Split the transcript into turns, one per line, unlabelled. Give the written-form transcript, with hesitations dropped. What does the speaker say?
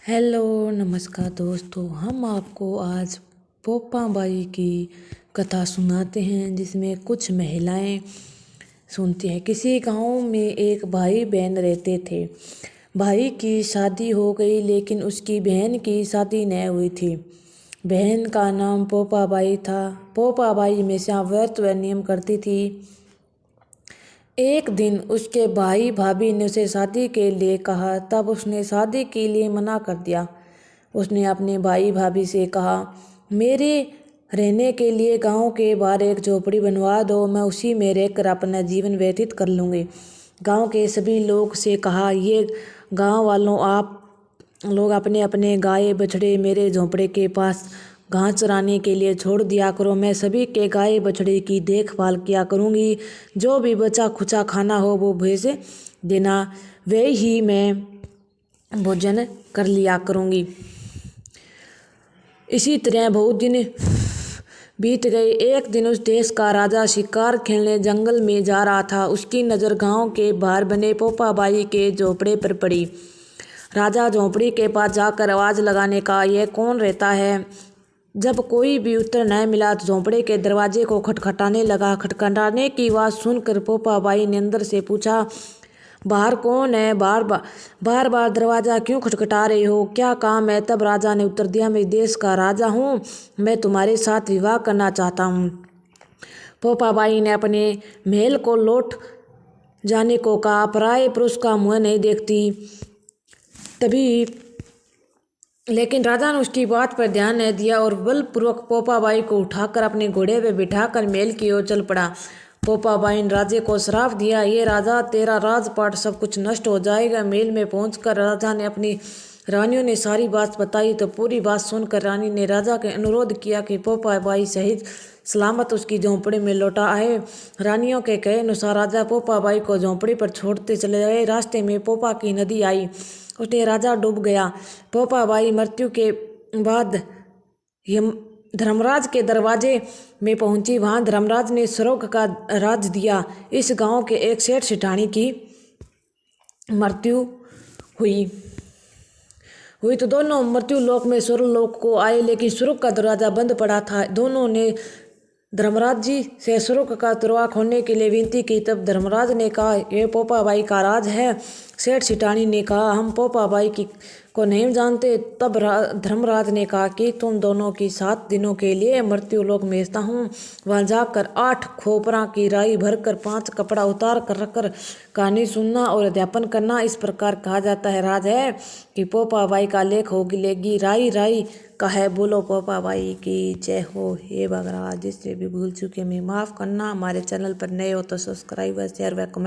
Hello नमस्कार दोस्तों, हम आपको आज पोपा बाई की कथा सुनाते हैं जिसमें कुछ महिलाएं सुनती हैं। किसी गांव में एक भाई बहन रहते थे। भाई की शादी हो गई लेकिन उसकी बहन की शादी न हुई थी। बहन का नाम पोपा बाई था। पोपा बाई हमेशा व्रत व नियम करती थी। एक दिन उसके भाई भाभी ने उसे शादी के लिए कहा, तब उसने शादी के लिए मना कर दिया। उसने अपने भाई भाभी से कहा, मेरे रहने के लिए गांव के बाहर एक झोपड़ी बनवा दो, मैं उसी में रहकर अपना जीवन व्यतीत कर लूँगी। गांव के सभी लोग से कहा, ये गांव वालों, आप लोग अपने अपने गाय बछड़े मेरे झोंपड़े के पास घास चराने के लिए छोड़ दिया करो। मैं सभी के गाय बछड़े की देखभाल किया करूँगी। जो भी बचा खुचा खाना हो वो भेज देना, वे ही मैं भोजन कर लिया करूँगी। इसी तरह बहुत दिन बीत गए। एक दिन उस देश का राजा शिकार खेलने जंगल में जा रहा था। उसकी नज़र गांव के बाहर बने पोपा बाई के झोंपड़े पर पड़ी। राजा झोंपड़ी के पास जाकर आवाज़ लगाने का, यह कौन रहता है? जब कोई भी उत्तर न मिला तो झोंपड़े के दरवाजे को खटखटाने लगा। खटखटाने की आवाज़ सुनकर पोपा बाई ने अंदर से पूछा, बाहर कौन है? बार बार दरवाज़ा क्यों खटखटा रहे हो? क्या काम है? तब राजा ने उत्तर दिया, मैं देश का राजा हूँ, मैं तुम्हारे साथ विवाह करना चाहता हूँ। पोपा बाई ने अपने महल को लौट जाने को कहा। पराये पुरुष का मुँह नहीं देखती। तभी लेकिन राजा ने उसकी बात पर ध्यान नहीं दिया और बलपूर्वक पोपा बाई को उठाकर अपने घोड़े पर बिठाकर महल की ओर चल पड़ा। पोपा बाई ने राजे को श्राप दिया, ये राजा, तेरा राजपाट सब कुछ नष्ट हो जाएगा। महल में पहुंचकर राजा ने अपनी रानियों ने सारी बात बताई तो पूरी बात सुनकर रानी ने राजा के अनुरोध किया कि पोपा बाई सहित सलामत उसकी झोंपड़ी में लौटा आए। रानियों के कहे अनुसार राजा पोपा बाई को झोंपड़ी पर छोड़ते चले गए। रास्ते में पोपा की नदी आई, उसने राजा डूब गया। पोपा बाई मृत्यु के बाद धर्मराज के दरवाजे में पहुंची। वहां धर्मराज ने स्वर्ग का राज दिया। इस गांव के एक सेठ सेठानी की मृत्यु हुई तो दोनों मृत्यु लोक में स्वर्ग लोक को आए, लेकिन स्वर्ग का दरवाजा बंद पड़ा था। दोनों ने धर्मराज जी से स्वर्ग का दरवाजा खोलने के लिए विनती की। तब धर्मराज ने कहा, यह पोपा बाई का राज है। सेठ सेठानी ने कहा, हम पोपा बाई को नहीं जानते। तब धर्मराज ने कहा कि तुम दोनों की 7 दिनों के लिए मृत्यु लोक में भेजता हूँ। वहाँ जाकर 8 खोपरा की राई भरकर 5 कपड़ा उतार कर रखकर कहानी सुनना और अध्यापन करना। इस प्रकार कहा जाता है, राज है कि पोपा बाई का लेख होगी लेगी, राई राई का है। बोलो पोपा बाई की जय हो। हे भगराज, जिससे भी भूल चुके मैं माफ़ करना। हमारे चैनल पर नए हो तो सब्सक्राइब व शेयर व कमेंट